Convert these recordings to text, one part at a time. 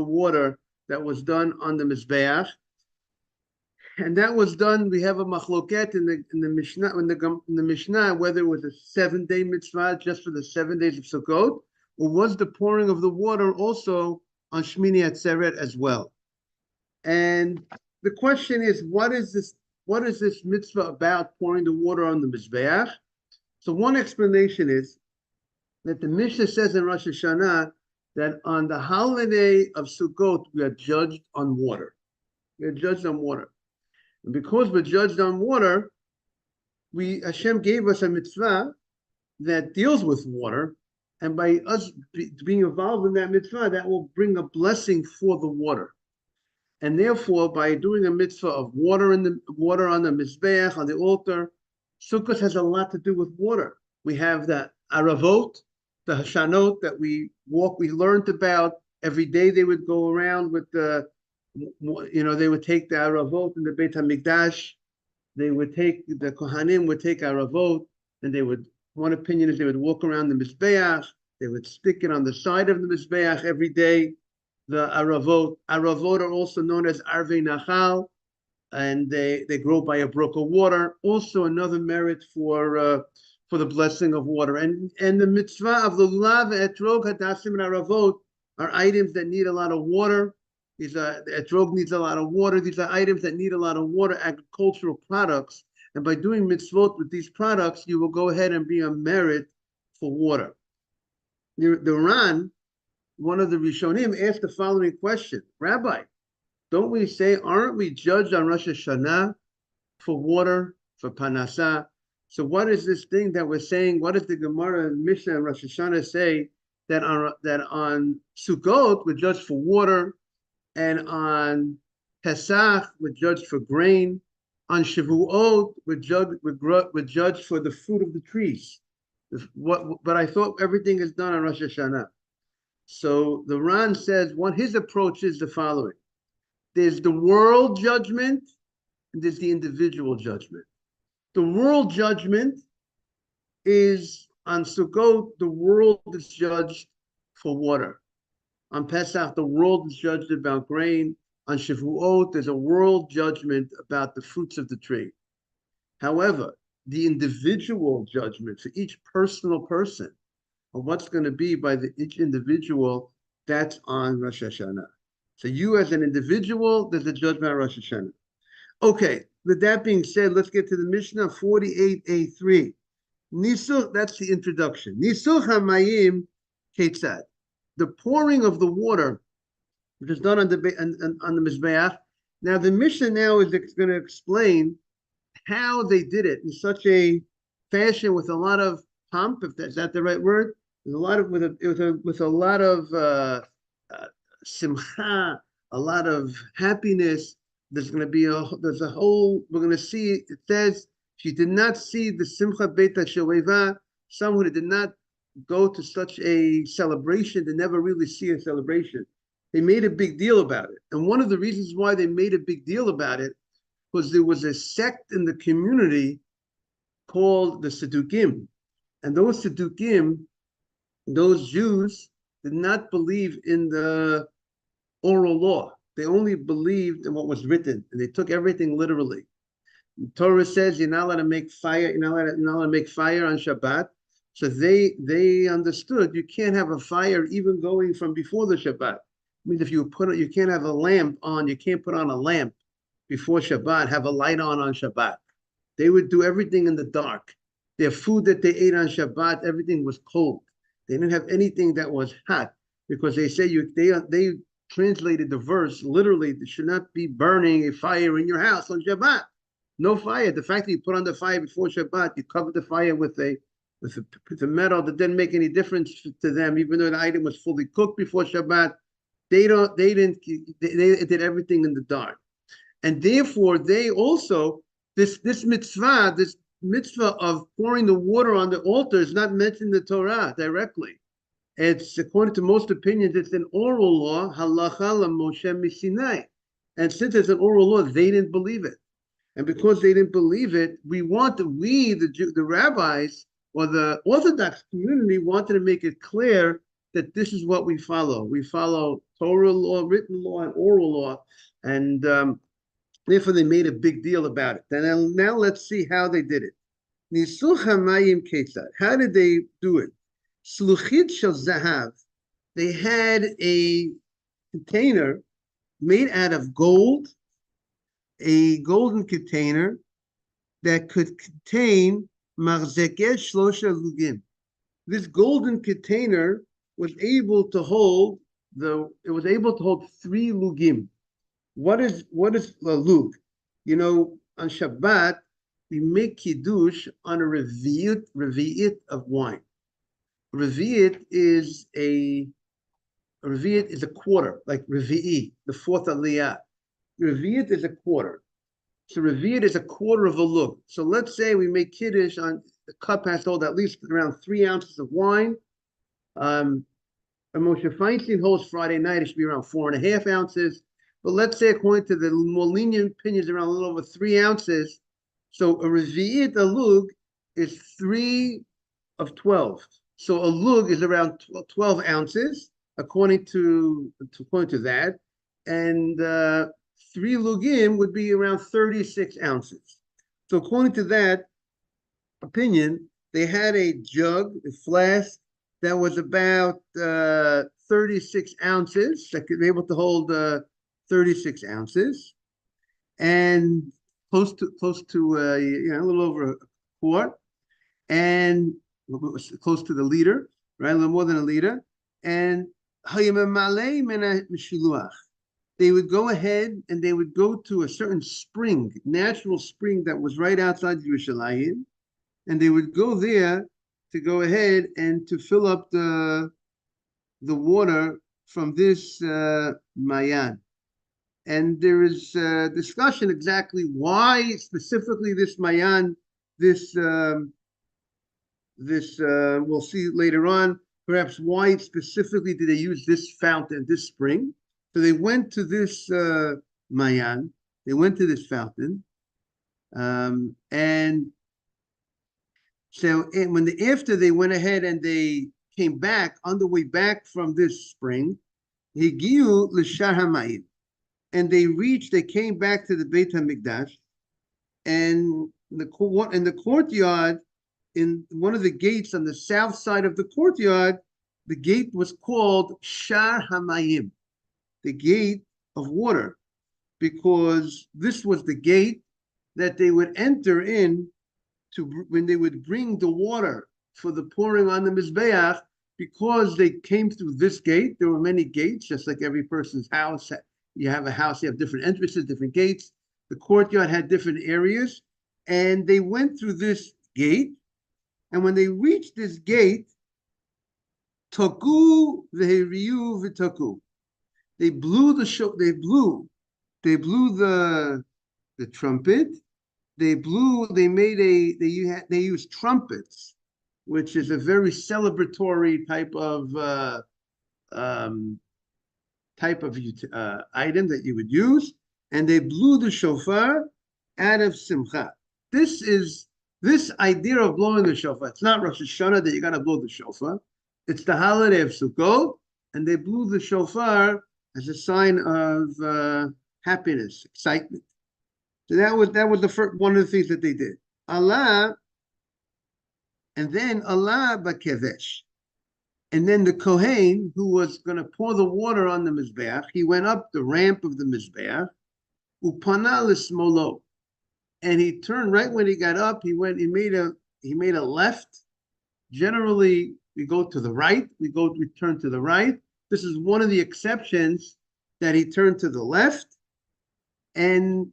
water that was done on the Mizbeach. And that was done. We have a machloket in the Mishnah in the Mishnah whether it was a 7-day mitzvah just for the 7 days of Sukkot, or was the pouring of the water also on Shmini Atzeret as well. And the question is, what is this mitzvah about, pouring the water on the Mizbeach? So one explanation is that the Mishnah says in Rosh Hashanah that on the holiday of Sukkot we are judged on water. We are judged on water. And because we're judged on water, Hashem gave us a mitzvah that deals with water, and by us being involved in that mitzvah, that will bring a blessing for the water. And therefore, by doing a mitzvah of water on the Mizbeach, on the altar, Sukkot has a lot to do with water. We have the Aravot, the Hashanot that we learned about. Every day they would go around with they would take the Aravot in the Beit HaMikdash. The Kohanim would take Aravot, and one opinion is they would walk around the Mizbeach. They would stick it on the side of the Mizbeach every day. The Aravot are also known as Arvei Nachal, and they grow by a brook of water. Also another merit for the blessing of water. And the mitzvah of the Lulav, Etrog, Hadassim, and Aravot are items that need a lot of water. The etrog needs a lot of water. These are items that need a lot of water, agricultural products. And by doing mitzvot with these products, you will go ahead and be a merit for water. The Ran, one of the Rishonim, asked the following question: Rabbi, don't we say, aren't we judged on Rosh Hashanah for water, for panasah? So what is this thing that we're saying? What does the Gemara and Mishnah and Rosh Hashanah say that on Sukkot we're judged for water, and on Pesach we're judged for grain, on Shavuot we're judged for the fruit of the trees? But I thought everything is done on Rosh Hashanah. So the Ran says his approach is the following: there's the world judgment and there's the individual judgment. The world judgment is on Sukkot, the world is judged for water. On Pesach, the world is judged about grain. On Shavuot, there's a world judgment about the fruits of the tree. However, the individual judgment for each personal person of what's going to be by each individual, that's on Rosh Hashanah. So you as an individual, there's a judgment on Rosh Hashanah. Okay, with that being said, let's get to the Mishnah 48a3. Nisuch, that's the introduction. Nisuch hamayim ketzad. The pouring of the water, which is done on the Mizbeach. Now the Mishnah now is going to explain how they did it in such a fashion with a lot of pomp, if is that the right word? With a lot of simcha, a lot of happiness. There's going to be we're going to see, it says, she did not see the simcha beit ha-shoveva, someone who did not go to such a celebration, they never really see a celebration. They made a big deal about it. And one of the reasons why they made a big deal about it was there was a sect in the community called the Sadukim. And those Sadukim, those Jews, did not believe in the oral law. They only believed in what was written, and they took everything literally. The Torah says you're not allowed to make fire, you're not allowed to make fire on Shabbat. So they understood you can't have a fire even going from before the Shabbat. It means if you can't have a lamp on, you can't put on a lamp before Shabbat, have a light on Shabbat. They would do everything in the dark. Their food that they ate on Shabbat, everything was cold. They didn't have anything that was hot, because they say they translated the verse literally. There should not be burning a fire in your house on Shabbat. No fire. The fact that you put on the fire before Shabbat, you covered the fire with the metal, that didn't make any difference to them, even though the item was fully cooked before Shabbat. They did everything in the dark. And therefore, they also, this mitzvah of pouring the water on the altar is not mentioned in the Torah directly. It's, according to most opinions, it's an oral law, halacha Moshe miSinai. And since it's an oral law, they didn't believe it. And because they didn't believe it, the rabbis or the Orthodox community wanted to make it clear that this is what we follow. We follow Torah law, written law, and oral law, and therefore they made a big deal about it. And now let's see how they did it. Nisucha mayim ketzad. How did they do it? Sluchit shel zahav. They had a container made out of gold, a golden container that could contain marzekeh shlosha lugim. This golden container was able to hold three lugim. What is a lug? You know, on Shabbat we make kiddush on a revi'it of wine. Revi'it is a quarter, like revi'i, the fourth aliyah. Revi'it is a quarter. So revi'it is a quarter of a lug. So let's say we make kiddush on the cup has to hold at least around 3 ounces of wine. And Moshe Feinstein holds Friday night, it should be around 4.5 ounces. But let's say, according to the more lenient opinions, around a little over 3 ounces. So a revi'it, a lug, is 3 of 12. So a lug is around 12 ounces, according to that. And 3 lugim would be around 36 ounces. So according to that opinion, they had a jug, a flask, that was about 36 ounces, that could be able to hold 36 ounces, and close to a little over a quart, and close to the liter, right? A little more than a liter. And they would go ahead and they would go to a certain spring, natural spring that was right outside Yerushalayim, and they would go there to go ahead and to fill up the water from this mayan. And there is discussion exactly why specifically this mayan, we'll see later on, perhaps why specifically did they use this fountain, this spring. So they went to this mayan, they went to this fountain, and so after they went ahead and they came back, on the way back from this spring, Higiu l'shar hamayim, and they came back to the Beit HaMikdash, and in the courtyard, in one of the gates on the south side of the courtyard, the gate was called Shar Hamayim, the gate of water, because this was the gate that they would enter in to when they would bring the water for the pouring on the Mizbeach. Because they came through this gate, there were many gates, just like every person's house. You have a house, you have different entrances, different gates. The courtyard had different areas, and they went through this gate. And when they reached this gate, Toku v'heriyu v'toku, they blew the trumpet. They used trumpets, which is a very celebratory type of item that you would use, and they blew the shofar out of Simcha. This idea of blowing the shofar, it's not Rosh Hashanah that you got to blow the shofar. It's the holiday of Sukkot, and they blew the shofar as a sign of happiness, excitement. So that was the first one of the things that they did. Allah, and then Allah bakevesh. And then the Kohen, who was going to pour the water on the Mizbeach, he went up the ramp of the Mizbeach, upana l'smolo, and he turned right when he got up. He made a left. Generally, we go to the right. We turn to the right. This is one of the exceptions that he turned to the left, and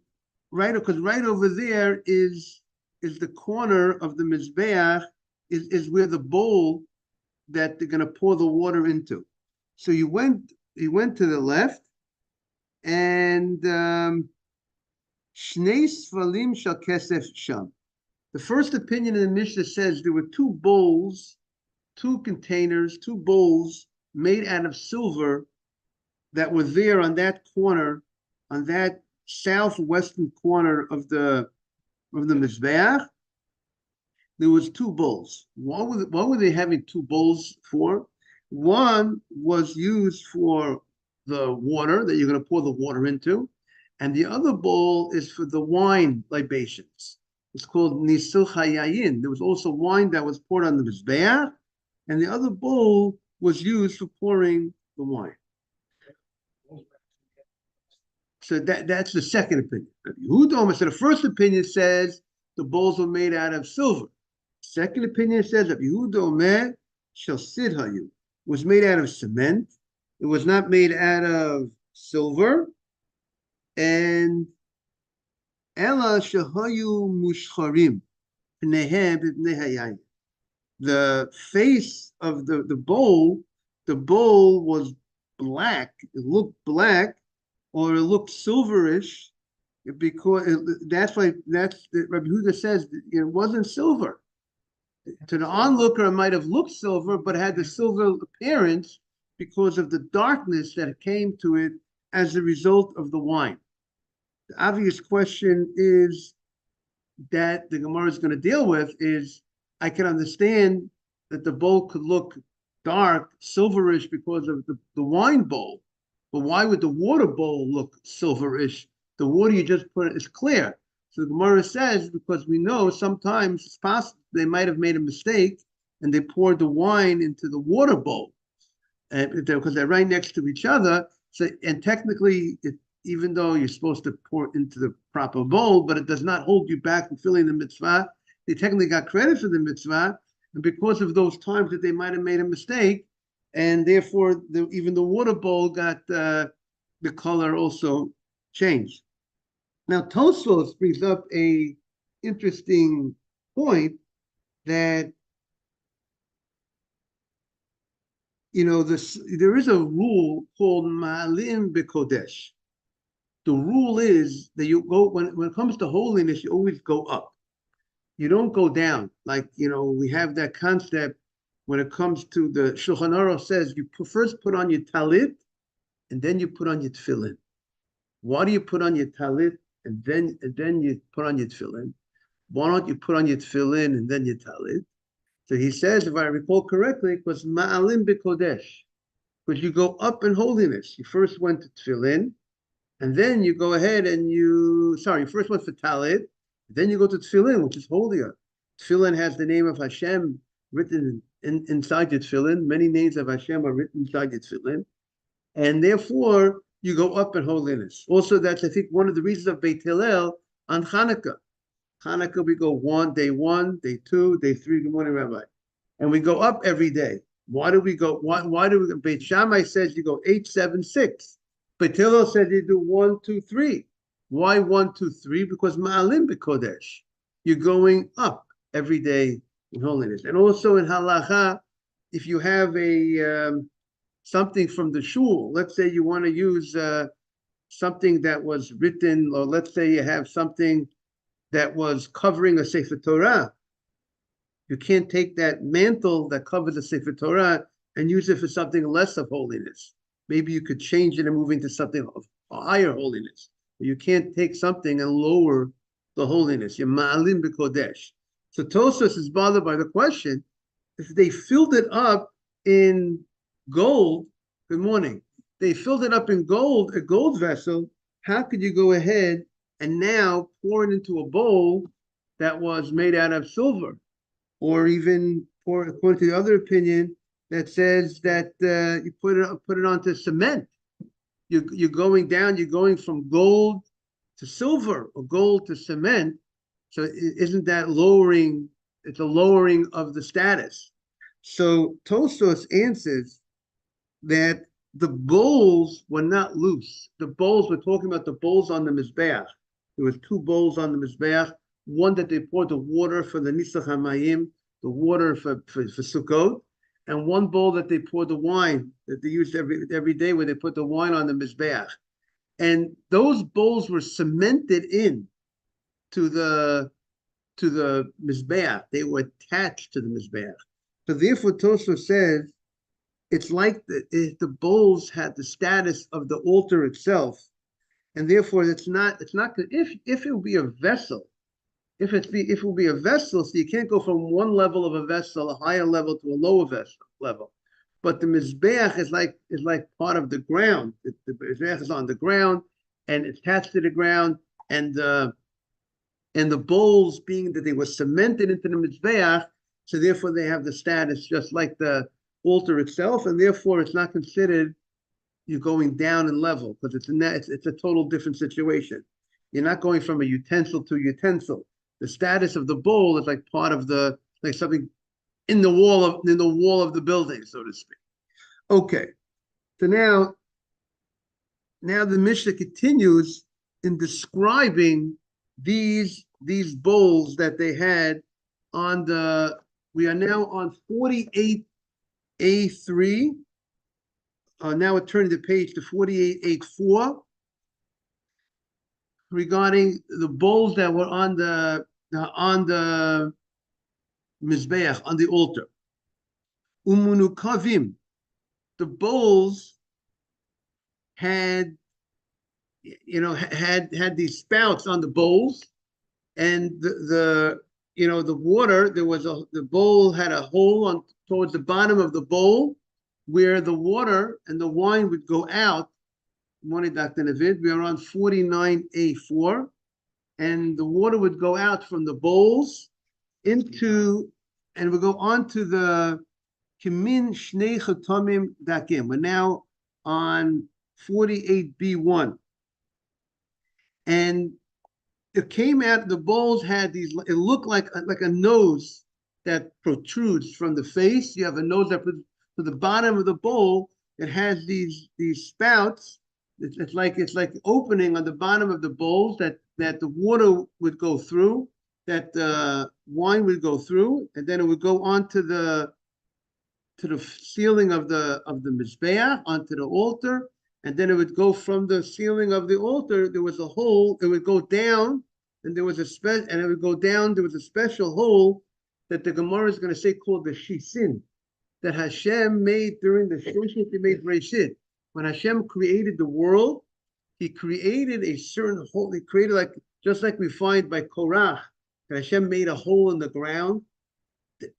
because right over there is the corner of the Mizbeach, is where the bowl that they're going to pour the water into. So he went to the left, and Shnei Sfalim Shal Kesef Sham. The first opinion in the Mishnah says there were 2 bowls, 2 containers, 2 bowls made out of silver that were there on that corner, on that southwestern corner of the Mizbeach. There was 2 bowls. What were they having 2 bowls for? One was used for the water that you're going to pour the water into, and the other bowl is for the wine libations. It's called Nisucha Yayin. There was also wine that was poured on the Mizbeach, and the other bowl was used for pouring the wine. So that's the second opinion. So the first opinion says the bowls were made out of silver. Second opinion says that Yehuda shall sid hayu was made out of cement. It was not made out of silver. And Ella shahayu mushcharim the face of the bowl was black. It looked black, or it looked silverish, because that's why Rabbi Huda says it wasn't silver. To the onlooker, it might have looked silver, but it had the silver appearance because of the darkness that came to it as a result of the wine. The obvious question is that the Gemara is going to deal with is, I can understand that the bowl could look dark, silverish because of the wine bowl, but why would the water bowl look silverish? The water you just put in is clear. So the Gemara says, because we know sometimes it's possible they might have made a mistake and they poured the wine into the water bowl, and because they're right next to each other. So, and technically, even though you're supposed to pour into the proper bowl, but it does not hold you back from filling the mitzvah. They technically got credit for the mitzvah, and because of those times that they might have made a mistake, and therefore even the water bowl got the color also changed. Now Tosfos brings up a interesting point that there is a rule called Ma'alim B'Kodesh. The rule is that you go when it comes to holiness, you always go up. You don't go down. Like we have that concept when it comes to the Shulchan Aruch says you first put on your talit and then you put on your tefillin. Why do you put on your talit and then you put on your tefillin? Why don't you put on your tefillin and then your talit? So he says, if I recall correctly, it was Ma'alim B'Kodesh, because you go up in holiness. You first went to tefillin, and then you go ahead and you first went for talit, then you go to tefillin, which is holier. Tefillin has the name of Hashem written inside your tefillin. Many names of Hashem are written inside your tefillin, and therefore you go up in holiness. Also, that's I think one of the reasons of Beit Hillel on Hanukkah. Hanukkah we go day 1, day 2, day 3. Good morning, Rabbi, and we go up every day. Why do we go? Why do we? Beit Shammai says you go 8, 7, 6. Beit Hillel said you do 1, 2, 3. Why 1, 2, 3? Because Ma'alim B'Kodesh. You're going up every day in holiness. And also in halacha, if you have a something from the shul, let's say you want to use something that was written, or let's say you have something that was covering a Sefer Torah, you can't take that mantle that covers the Sefer Torah and use it for something less of holiness. Maybe you could change it and move into something of a higher holiness. You can't take something and lower the holiness. You're Ma'alim B'Kodesh. So Tosfos is bothered by the question, if they filled it up in gold, good morning, they filled it up in gold, a gold vessel, how could you go ahead and now pour it into a bowl that was made out of silver? Or even, according to the other opinion, that says that you put it onto cement. You're going down, you're going from gold to silver or gold to cement. So isn't that lowering? It's a lowering of the status. So Tosfos answers that the bowls were not loose. The bowls, we're talking about the bowls on the Mizbeach. There was 2 bowls on the Mizbeach, one that they poured the water for the Nisach HaMayim, the water for Sukkot, and one bowl that they poured the wine that they used every day where they put the wine on the Mizbeach. And those bowls were cemented in to the Mizbeach. They were attached to the Mizbeach. So therefore Tosfos says, it's like the bowls had the status of the altar itself, and therefore it's not good. If it would be a vessel, if it will be a vessel, so you can't go from one level of a vessel, a higher level, to a lower vessel level. but the mizbeach is like part of the ground. The mizbeach is on the ground and attached to the ground, and the bowls being that they were cemented into the mizbeach, so therefore they have the status just like the altar itself, and therefore it's not considered you're going down in level because it's a total different situation. You're not going from a utensil to utensil. The status of the bowl is like part of the like something in the wall of the building, so to speak. Okay, so now the Mishnah continues in describing these bowls that they had on the. We are now on 48A3. Now we're turning the page to 48A4 regarding the bowls that were on the mizbeach, on the altar. Umunukavim, the bowls had these spouts on the bowls, and the water, the bowl had a hole on towards the bottom of the bowl where the water and the wine would go out. Morning, Dr. Navid. We are on 49A4, and the water would go out from the bowls into, and we'll go on to the Kimin Shnei Chatamim Dakim. We're now on 48B1. And it came out, the bowls had these, it looked like a nose that protrudes from the face. You have a nose that to the bottom of the bowl. It has these spouts. It's like opening on the bottom of the bowls that the water would go through, that the wine would go through, and then it would go onto the ceiling of the mizbeach, onto the altar, and then it would go from the ceiling of the altar. There was a hole. It would go down, and it would go down. There was a special hole that the Gemara is going to say called the shisin, that Hashem made during the Shishit. He made Reshit. When Hashem created the world, He created a certain hole. He created just like we find by Korach, that Hashem made a hole in the ground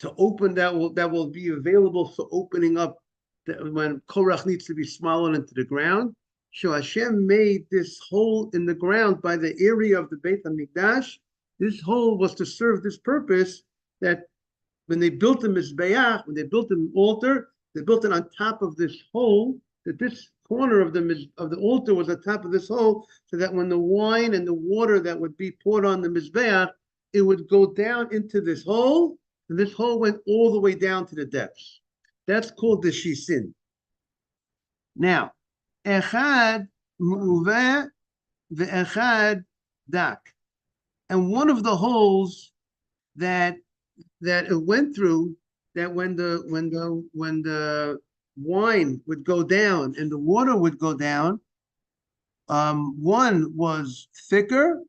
to open that will be available for opening up when Korach needs to be swallowed into the ground. So Hashem made this hole in the ground by the area of the Beit HaMikdash. This hole was to serve this purpose, that when they built the Mizbeach, when they built an altar, they built it on top of this hole, that this corner of the altar was on top of this hole, so that when the wine and the water that would be poured on the Mizbeach, it would go down into this hole, and this hole went all the way down to the depths. That's called the shisin. Now, echad mu'uveh ve'echad dak. And one of the holes that it went through, that when the wine would go down and the water would go down, one was thicker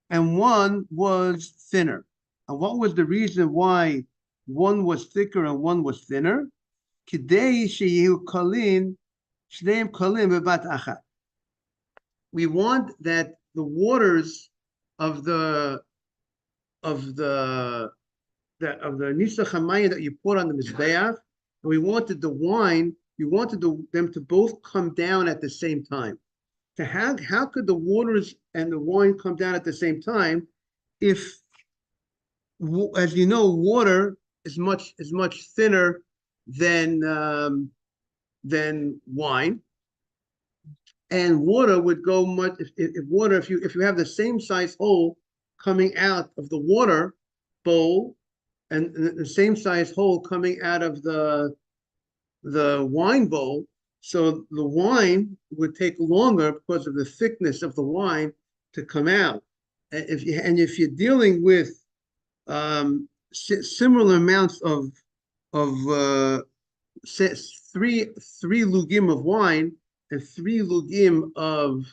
and one was thinner. And what was the reason why one was thicker and one was thinner? Kidei sheyu kalin, shneim kalin bebat achat. We want that the waters of the Nisa Chamayim that you put on the Mizbeach, and we wanted the wine, them to both come down at the same time. So how could the waters and the wine come down at the same time if, as you know, water is much thinner than wine, and water would go much. If you have the same size hole coming out of the water bowl and the same size hole coming out of the wine bowl, so the wine would take longer because of the thickness of the wine to come out. If you're dealing with similar amounts of three lugim of wine and 3 lugim of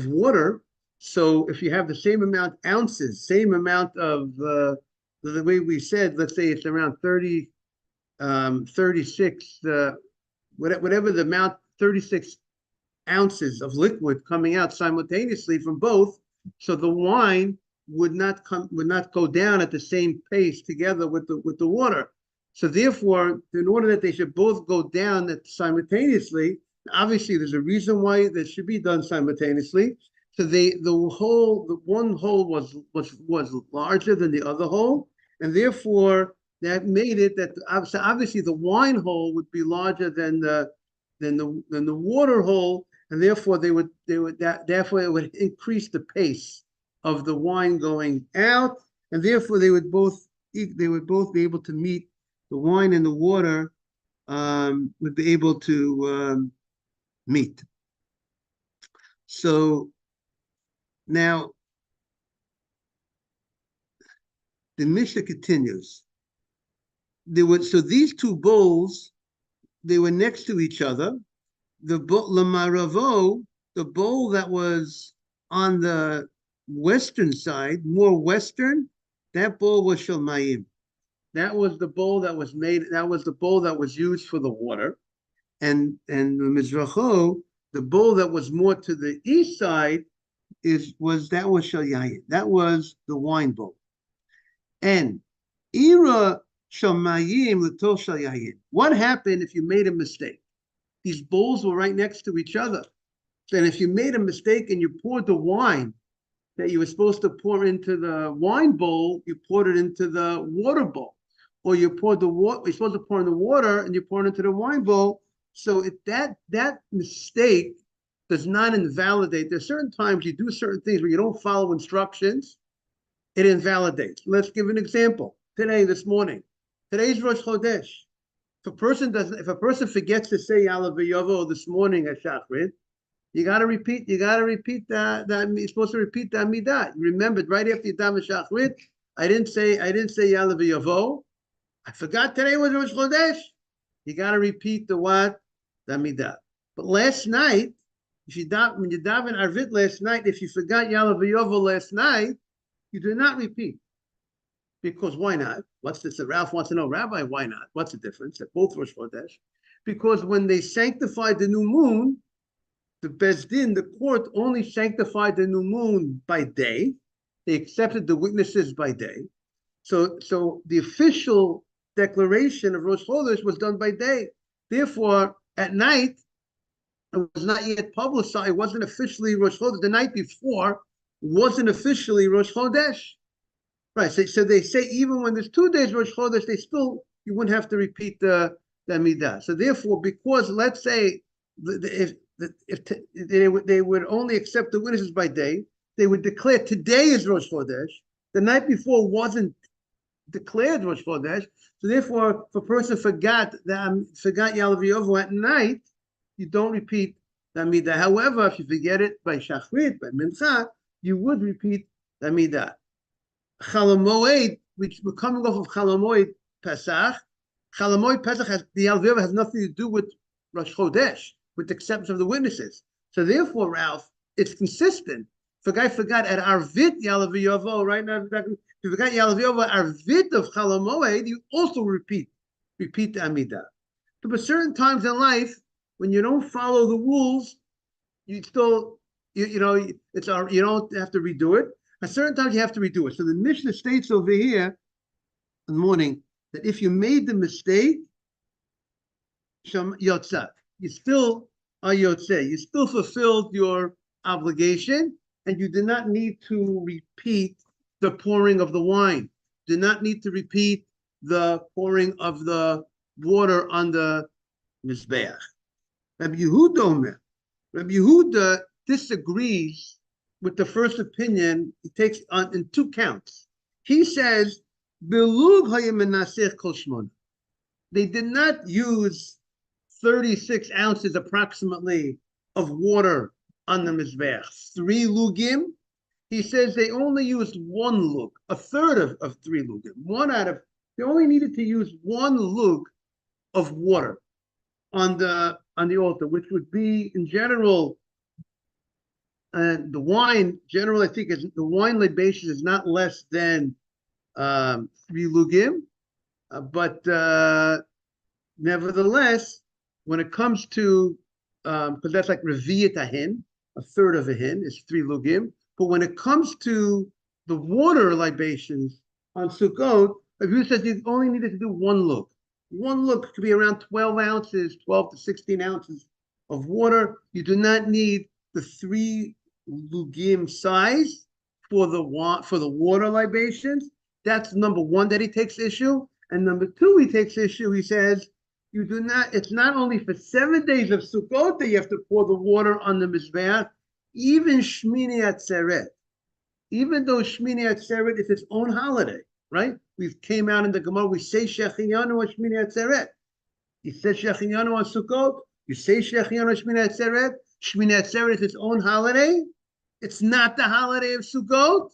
water, so if you have the same amount ounces, same amount of the way we said, let's say it's around 36, whatever the amount, 36 ounces of liquid coming out simultaneously from both, so the wine would not go down at the same pace together with the water. So therefore, in order that they should both go down simultaneously, obviously there's a reason why that should be done simultaneously. So the one hole was larger than the other hole, and therefore that made it that obviously the wine hole would be larger than the water hole, and therefore therefore it would increase the pace of the wine going out, and therefore they would both be able to meet. The wine and the water would be able to meet. So now the Mishnah continues. So these two bowls, they were next to each other. The Lamaravo, the bowl that was on the western side, more western, that bowl was Shalmayim. That was the bowl that was made. That was the bowl that was used for the water, and the Mizracho, the bowl that was more to the east side, was Shal Yayin. That was the wine bowl. And Ira Shamayim L'Tol Shal Yayin. What happened if you made a mistake? These bowls were right next to each other. And if you made a mistake and you poured the wine that you were supposed to pour into the wine bowl, you poured it into the water bowl. Or you poured the water, you're supposed to pour in the water and you pour it into the wine bowl. So that mistake does not invalidate. There's certain times you do certain things where you don't follow instructions, it invalidates. Let's give an example. This morning. Today's Rosh Chodesh. If a person forgets to say Yalav V'Yovo this morning at Shachrit, you got to repeat that you're supposed to repeat the Amidah. You remembered right after you daven Shachrit, I didn't say Yalav V'Yovo. I forgot today was Rosh Chodesh. You got to repeat the what? The Amidah. But last night, when you daven Arvit last night, if you forgot Yalav V'Yovo last night, you do not repeat. Because why not? What's this? Ralph wants to know, Rabbi, why not? What's the difference? They're both Rosh Chodesh. Because when they sanctified the new moon, the Beis Din, the court, only sanctified the new moon by day. They accepted the witnesses by day. So the official declaration of Rosh Chodesh was done by day. Therefore, at night, it was not yet publicized. It wasn't officially Rosh Chodesh. The night before wasn't officially Rosh Chodesh. Right. So they say even when there's 2 days Rosh Chodesh, you wouldn't have to repeat the Amidah. So therefore, because let's say if they would only accept the witnesses by day, they would declare today is Rosh Chodesh. The night before wasn't declared Rosh Chodesh. So therefore, if a person forgot Yalav V'Yovo at night, you don't repeat the Amidah. However, if you forget it by Shachrit, by Mincha, you would repeat the Amidah. Chalamoid, which we're coming off of Chalamoid Pesach. Chalamoid Pesach the Yalav V'Yovo has nothing to do with Rosh Chodesh, with the exception of the witnesses. So therefore, Ralph, it's consistent. If a guy forgot at Arvit Yalav V'Yovo, right now, if you forgot Yalav V'Yovo at Arvit of Chalamoid, you also repeat the Amidah. But certain times in life, when you don't follow the rules, you still, you don't have to redo it. At certain times, you have to redo it. So the Mishnah states over here in the morning that if you made the mistake, Yotzah, you still are Yotzeh. You still fulfilled your obligation, and you do not need to repeat the pouring of the wine. Do not need to repeat the pouring of the water on the Mizbeach. Rabbi Yehuda disagrees with the first opinion. He takes on in 2 counts. He says, they did not use 36 ounces approximately of water on the Mizbeach. 3 lugim. He says they only used 1 lug, a third of 3 lugim. They only needed to use 1 lug of water on the altar, which would be in general, the wine, generally, I think the wine libation is not less than 3 lugim, but nevertheless, when it comes to, because that's like reviyat a hin, a third of a hin is 3 lugim, but when it comes to the water libations on Sukkot, Rabbi says you only needed to do 1 lug. One look could be around 12 ounces, 12 to 16 ounces of water. You do not need the 3 lugim size for the water libations. That's number one that he takes issue. And number two, he takes issue. He says, you do not, it's not only for 7 days of Sukkot that you have to pour the water on the Mizbeach, even Shmini Atzeret. Even though Shmini Atzeret is its own holiday, right? We came out in the Gemara, we say Shechianu on Shmini Atzeret. You say Shechianu on Sukkot, you say Shechianu on Shmini Atzeret. Shmini Atzeret is its own holiday. It's not the holiday of Sukkot,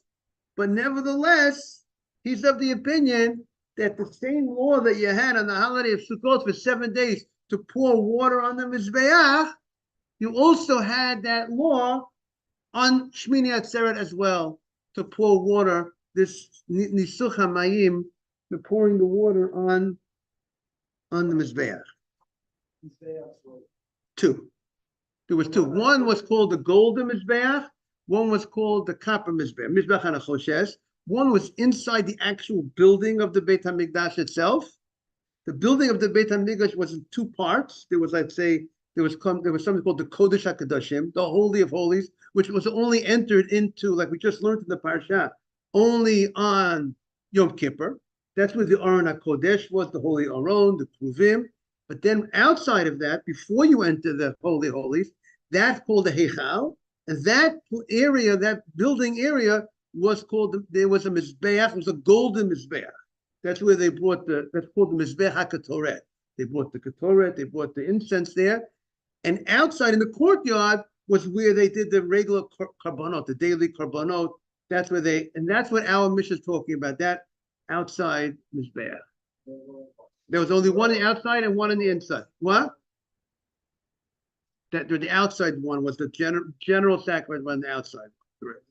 but nevertheless, he's of the opinion that the same law that you had on the holiday of Sukkot for 7 days to pour water on the Mizbeach, you also had that law on Shmini Atzeret as well, to pour water, this Nisuch HaMayim, the pouring the water on the Mizbeach. Two. There was two. One was called the golden Mizbeach, one was called the copper Mizbeach, Mizbeach HaNachoshes. One was inside the actual building of the Beit HaMikdash itself. The building of the Beit HaMikdash was in 2 parts. There was, I'd say, there was something called the Kodesh HaKadoshim, the Holy of Holies, which was only entered into, like we just learned in the Parsha, only on Yom Kippur. That's where the Aron HaKodesh was, the Holy Aron, the Kruvim. But then outside of that, before you enter the Holy Holies, that's called the Heichal. And that area, that building area, was called, there was a Mizbeach, it was a golden Mizbeach. That's where they brought that's called the Mizbeach HaKatoret. They brought the Katoret, they brought the incense there. And outside in the courtyard was where they did the regular carbonot, the daily carbonot. That's where and that's what our mission is talking about, that outside Mizbeach. There was only one on the outside and one on the inside. What? That the outside one was the general sacrifice on the outside. Correct.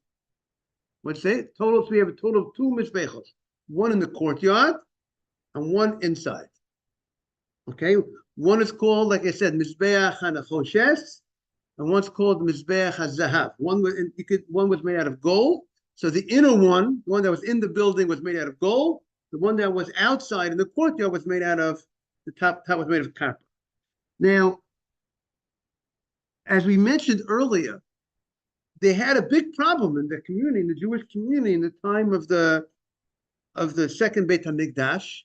What's it? Total, so we have a total of 2 Mizbeachos. One in the courtyard and one inside. Okay? One is called, like I said, Mizbeach HaNachoshes, and one's called Mizbeach HaZahav. One was made out of gold. So the inner one, the one that was in the building, was made out of gold. The one that was outside in the courtyard was made out of, the top was made of copper. Now, as we mentioned earlier, they had a big problem in the community, in the Jewish community, in the time of the second Beit HaMikdash,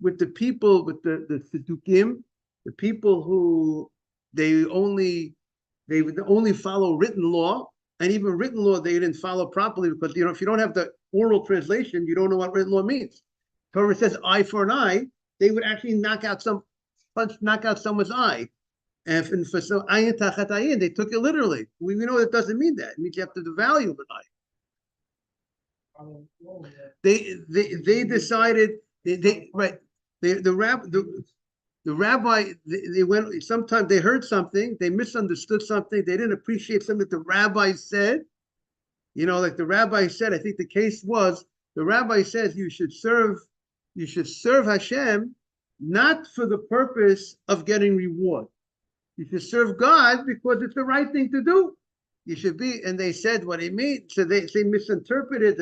with the people, with the Tzedukim, the people who they would only follow written law, and even written law they didn't follow properly, because if you don't have the oral translation, you don't know what written law means. Torah says eye for an eye, they would actually knock out someone's eye. And for some ayin tachat ayin, they took it literally. We know that doesn't mean that. It means you have to value of an eye. They decided the rabbi they went, sometimes they heard something, they misunderstood something, they didn't appreciate something that the rabbi said. Like the rabbi said, I think the case was, the rabbi says you should serve Hashem not for the purpose of getting reward. You should serve God because it's the right thing to do. You should be, and they said what he meant. So they misinterpreted.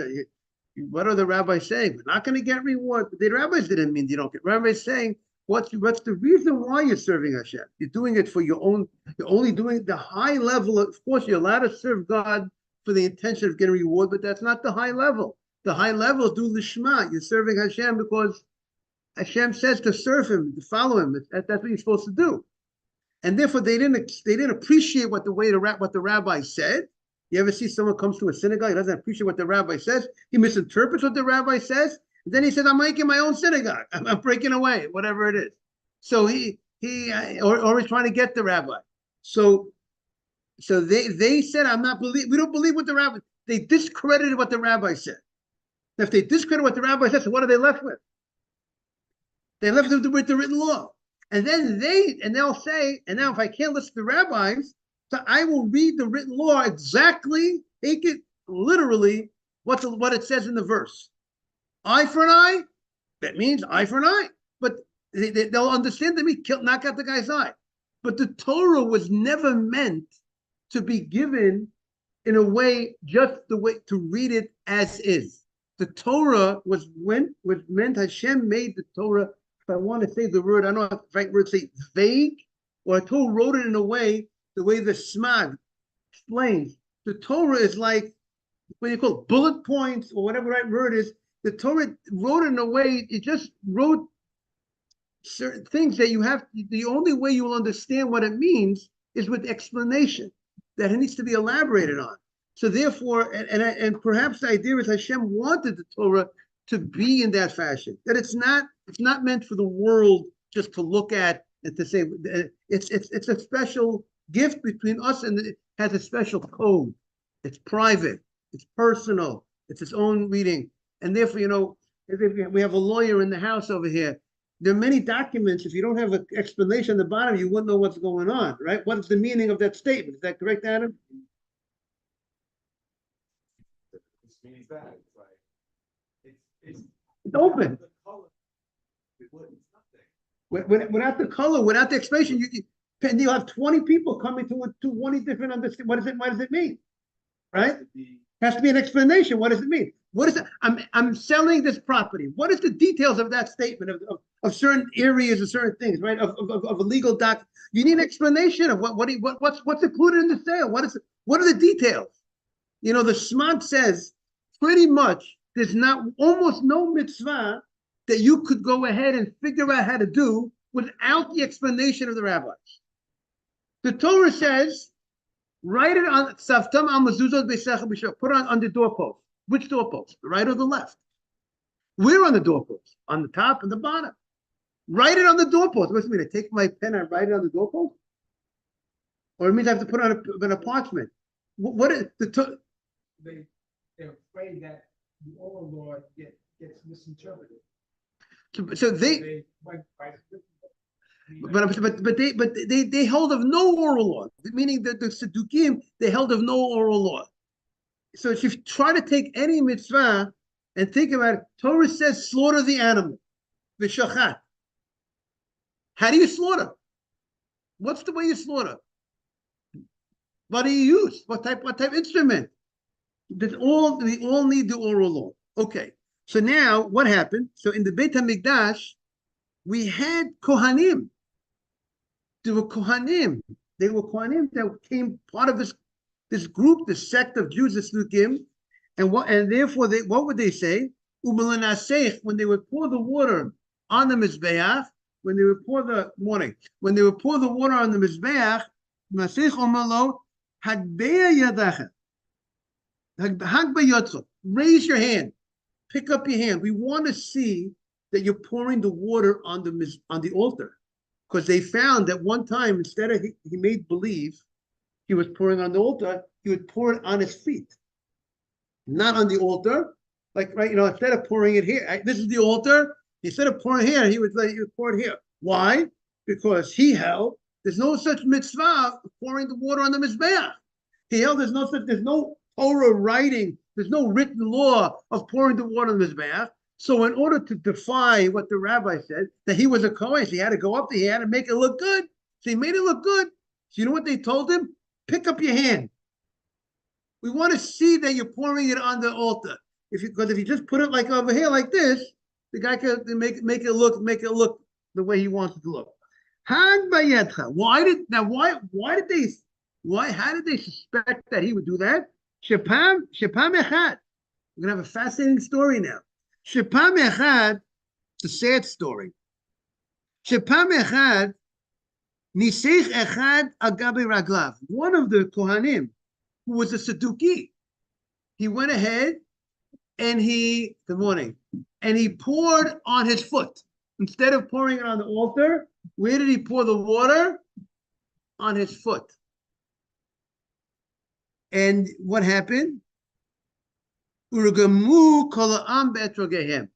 What are the rabbis saying? We're not going to get reward. But the rabbis didn't mean you don't get. Rabbis saying what's the reason why you're serving Hashem? You're doing it for your own. You're only doing the high level. Of course, you're allowed to serve God for the intention of getting reward, but that's not the high level. The high level is do lishma. You're serving Hashem because Hashem says to serve Him, to follow Him. That's what you're supposed to do. And therefore, they didn't appreciate what the rabbi said. You ever see someone comes to a synagogue, he doesn't appreciate what the rabbi says, he misinterprets what the rabbi says, and then he says, I'm making my own synagogue, I'm breaking away, whatever it is. So or he's trying to get the rabbi. So they said, we don't believe what the rabbi, they discredited what the rabbi said. If they discredit what the rabbi said, so what are they left with? They left with the written law. And then they'll say, and now if I can't listen to the rabbis, so I will read the written law exactly, take it literally, what it says in the verse. Eye for an eye, that means eye for an eye. But they'll understand that means knock out the guy's eye. But the Torah was never meant to be given in a way, just the way to read it as is. The Torah was meant, Hashem made the Torah if I want to say the word, I don't know if the right word say vague, or Torah wrote it in a way, the way the Smag explains. The Torah is like, what you call it, bullet points, or whatever the right word is. The Torah wrote it in a way, it just wrote certain things that you have, the only way you will understand what it means is with explanation, that it needs to be elaborated on. So therefore, and perhaps the idea is Hashem wanted the Torah to be in that fashion, that it's not meant for the world just to look at and to say, it's a special gift between us, and it has a special code. It's private, it's personal, it's its own reading. And therefore, we have a lawyer in the house over here. There are many documents. If you don't have an explanation at the bottom, you wouldn't know what's going on, right? What's the meaning of that statement? Is that correct, Adam? This means that it's like it's open. Without the color, without the explanation, you'll have 20 people coming to 20 different understanding. What does it mean? Right? Has to be an explanation. What does it mean? What is it? I'm selling this property. What is the details of that statement of certain areas of certain things, right? Of a legal doc. You need an explanation of what's included in the sale. What are the details? The Smag says pretty much there's almost no mitzvah that you could go ahead and figure out how to do without the explanation of the rabbis. The Torah says, write it on Savtam al Mezuzot Beisecha B'Shor. Put it on the doorpost. Which doorpost? The right or the left? We're on the doorpost, on the top and the bottom. Write it on the doorpost. What's it mean? I take my pen and write it on the doorpost? Or it means I have to put it on a parchment. What is the they're afraid that the oral law gets misinterpreted. So they they held of no oral law, meaning that the Sedukim, they held of no oral law. So if you try to take any mitzvah and think about it, Torah says slaughter the animal, v'shachat. How do you slaughter? What's the way you slaughter? What do you use? What type instrument? We all need the oral law. Okay. So now what happened? So in the Beit HaMikdash, we had Kohanim. There were Kohanim. They were Kohanim that came part of this group, this sect of Jews, the Succah, and therefore what would they say? When they would pour the water on the Mizbeach, when they would pour the water on the Mizbeach, Masech Omalo, Hagbeya Yadacha, raise your hand, pick up your hand. We want to see that you're pouring the water on the altar, because they found that one time, instead of he made believe he was pouring on the altar, he would pour it on his feet, not on the altar. Like, right, instead of pouring it here, this is the altar. Instead of pouring here, he would pour it here. Why? Because he held there's no such mitzvah of pouring the water on the mizbeach. He held there's no Torah writing, there's no written law of pouring the water on the mizbeach. So in order to defy what the rabbi said, that he was a Kohen, so he had to go up there, he had to make it look good. So he made it look good. So you know what they told him? Pick up your hand. We want to see that you're pouring it on the altar. Because if you just put it like over here like this, the guy can make it look the way he wants it to look. How did they suspect that he would do that? Shepam echad. We're gonna have a fascinating story now. Shepam echad, it's a sad story. Shepam echad, nisech echad agabe raglav. One of the Kohanim, who was a Saduki, he went ahead and he poured on his foot. Instead of pouring it on the altar, where did he pour the water? On his foot. And what happened? Urgamu kola'am be'etrogehem.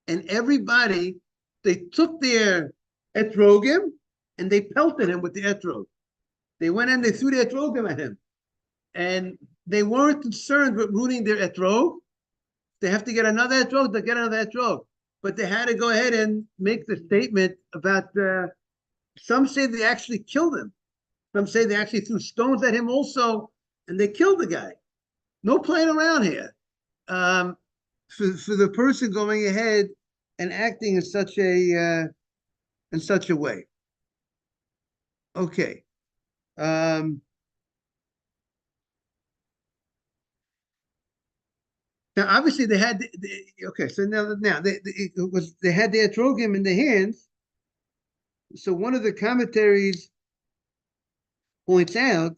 And everybody, they took their etrogim and they pelted him with the etrog. They went in, they threw the etrogim at him. And they weren't concerned with ruining their etrog. They have to get another etrog, they get another etrog. But they had to go ahead and make the statement about, some say they actually killed him. Some say they actually threw stones at him also, and they killed the guy. No playing around here. For the person going ahead and acting in such a way. Okay. Now, obviously, they had okay. So now they had the etrogim in the hands. So one of the commentaries points out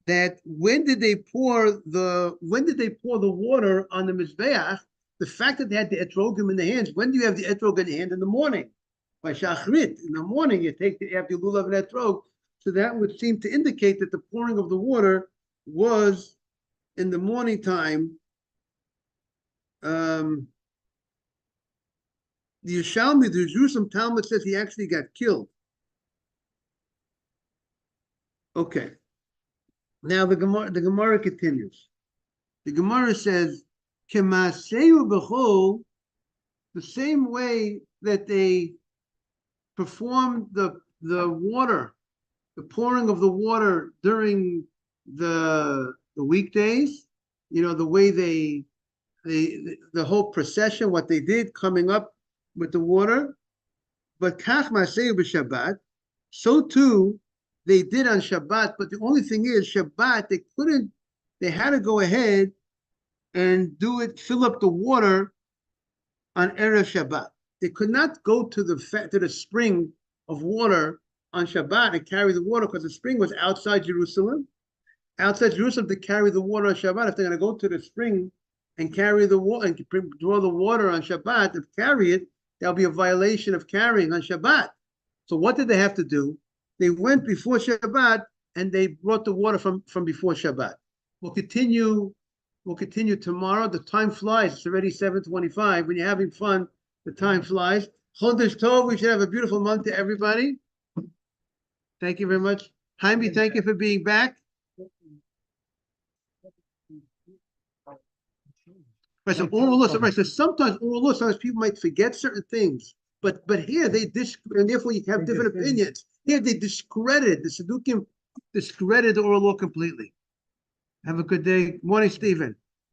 that when did they pour the water on the mizbeach? The fact that they had the etrogim in the hands. When do you have the etrog in the hand? In the morning, by shachrit. In the morning, you take the after lulav and etrog. So that would seem to indicate that the pouring of the water was in the morning time. The Yerushalmi, the Jerusalem Talmud says he actually got killed. Okay. Now the Gemara continues. The Gemara says, "Kemaseu b'chol," the same way that they performed the water, the pouring of the water during the weekdays. You know, the way the whole procession, what they did coming up with the water. But kach maseu b'Shabbat, so too they did on Shabbat. But the only thing is, Shabbat they had to go ahead and fill up the water on Erev Shabbat. They could not go to the spring of water on Shabbat and carry the water because the spring was outside Jerusalem. Outside Jerusalem to carry the water on Shabbat. If they're going to go to the spring and carry the water and draw the water on Shabbat and carry it, that'll be a violation of carrying on Shabbat. So what did they have to do? They went before Shabbat and they brought the water from before Shabbat. We'll continue tomorrow. The time flies. It's already 7:25. When you're having fun, the time flies. Chodesh Tov. We should have a beautiful month to everybody. Thank you very much. Jaime, thank you for being back. Right, so oral law. Right, so sometimes oral law, sometimes people might forget certain things, but here and therefore you have different opinions. Here they discredited the Sadukim, discredited the oral law completely. Have a good day. Morning, Stephen.